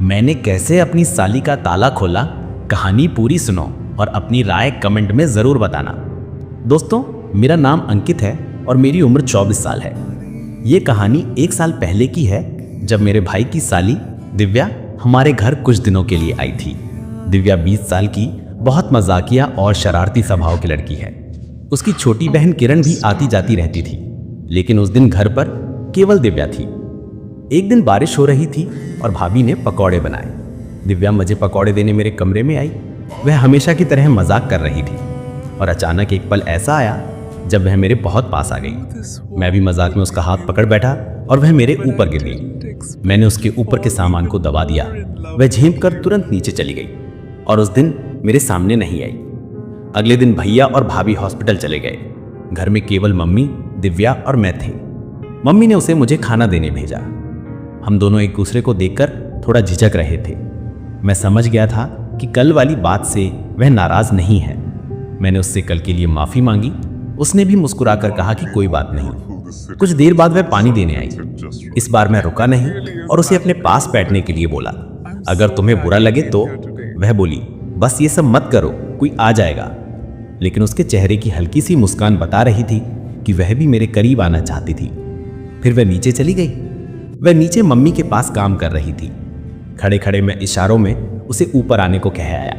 मैंने कैसे अपनी साली का ताला खोला, कहानी पूरी सुनो और अपनी राय कमेंट में ज़रूर बताना। दोस्तों, मेरा नाम अंकित है और मेरी उम्र 24 साल है। ये कहानी 1 साल पहले की है, जब मेरे भाई की साली दिव्या हमारे घर कुछ दिनों के लिए आई थी। दिव्या 20 साल की बहुत मजाकिया और शरारती स्वभाव की लड़की है। उसकी छोटी बहन किरण भी आती जाती रहती थी, लेकिन उस दिन घर पर केवल दिव्या थी। एक दिन बारिश हो रही थी और भाभी ने पकौड़े बनाए। दिव्या मुझे पकौड़े देने मेरे कमरे में आई। वह हमेशा की तरह मजाक कर रही थी और अचानक एक पल ऐसा आया जब वह मेरे बहुत पास आ गई। मैं भी मजाक में उसका हाथ पकड़ बैठा और वह मेरे ऊपर गिर गई। मैंने उसके ऊपर के सामान को दबा दिया। वह झेंप कर तुरंत नीचे चली गई और उस दिन मेरे सामने नहीं आई। अगले दिन भैया और भाभी हॉस्पिटल चले गए। घर में केवल मम्मी, दिव्या और मैं थे। मम्मी ने उसे मुझे खाना देने भेजा। हम दोनों एक दूसरे को देखकर थोड़ा झिझक रहे थे। मैं समझ गया था कि कल वाली बात से वह नाराज नहीं है। मैंने उससे कल के लिए माफी मांगी। उसने भी मुस्कुराकर कहा कि कोई बात नहीं। कुछ देर बाद वह पानी देने आई। इस बार मैं रुका नहीं और उसे अपने पास बैठने के लिए बोला। अगर तुम्हें बुरा लगे तो। वह बोली, बस ये सब मत करो, कोई आ जाएगा। लेकिन उसके चेहरे की हल्की सी मुस्कान बता रही थी कि वह भी मेरे करीब आना चाहती थी। फिर वह नीचे चली गई। वह नीचे मम्मी के पास काम कर रही थी। खड़े खड़े मैं इशारों में उसे ऊपर आने को कह आया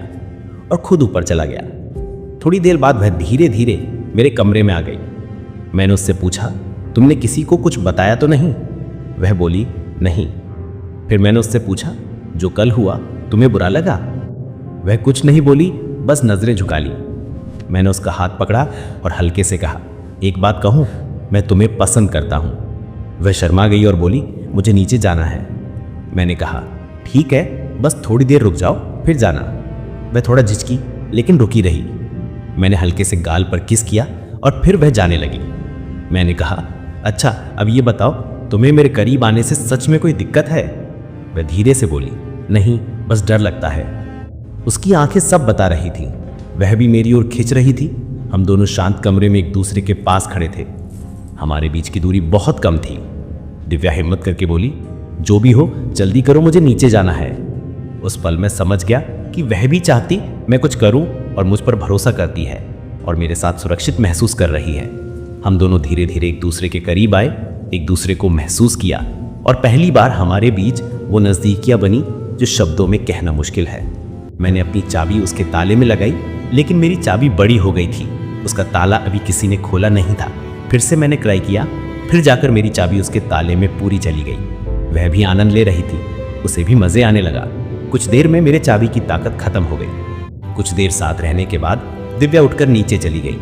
और खुद ऊपर चला गया। थोड़ी देर बाद वह धीरे धीरे मेरे कमरे में आ गई। मैंने उससे पूछा, तुमने किसी को कुछ बताया तो नहीं? वह बोली, नहीं। फिर मैंने उससे पूछा, जो कल हुआ तुम्हें बुरा लगा? वह कुछ नहीं बोली, बस नजरें झुका ली। मैंने उसका हाथ पकड़ा और हल्के से कहा, एक बात कहूं, मैं तुम्हें पसंद करता हूं। वह शर्मा गई और बोली, मुझे नीचे जाना है। मैंने कहा, ठीक है, बस थोड़ी देर रुक जाओ, फिर जाना। वह थोड़ा झिझकी, लेकिन रुकी रही। मैंने हल्के से गाल पर किस किया और फिर वह जाने लगी। मैंने कहा, अच्छा अब ये बताओ, तुम्हें मेरे करीब आने से सच में कोई दिक्कत है? वह धीरे से बोली, नहीं, बस डर लगता है। उसकी आंखें सब बता रही थी। वह भी मेरी ओर खिंच रही थी। हम दोनों शांत कमरे में एक दूसरे के पास खड़े थे। हमारे बीच की दूरी बहुत कम थी। दिव्या हिम्मत करके बोली, जो भी हो जल्दी करो, मुझे नीचे जाना है। उस पल में समझ गया कि वह भी चाहती मैं कुछ करूं और मुझ पर भरोसा करती है और मेरे साथ सुरक्षित महसूस कर रही है। हम दोनों धीरे धीरे एक दूसरे के करीब आए, एक दूसरे को महसूस किया और पहली बार हमारे बीच वो नज़दीकियां बनी जो शब्दों में कहना मुश्किल है। मैंने अपनी चाबी उसके ताले में लगाई, लेकिन मेरी चाबी बड़ी हो गई थी। उसका ताला अभी किसी ने खोला नहीं था। फिर से मैंने ट्राई किया, फिर जाकर मेरी चाबी उसके ताले में पूरी चली गई। वह भी आनंद ले रही थी, उसे भी मजे आने लगा। कुछ देर में मेरे चाबी की ताकत खत्म हो गई। कुछ देर साथ रहने के बाद दिव्या उठकर नीचे चली गई।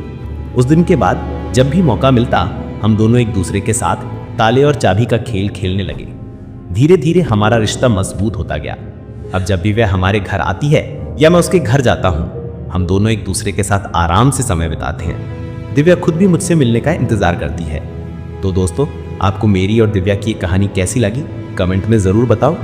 उस दिन के बाद जब भी मौका मिलता, हम दोनों एक दूसरे के साथ ताले और चाबी का खेल खेलने लगे। धीरे धीरे हमारा रिश्ता मजबूत होता गया। अब जब भी वह हमारे घर आती है या मैं उसके घर जाता हूँ, हम दोनों एक दूसरे के साथ आराम से समय बिताते हैं। दिव्या खुद भी मुझसे मिलने का इंतजार करती है। तो दोस्तों, आपको मेरी और दिव्या की ये कहानी कैसी लगी, कमेंट में ज़रूर बताओ।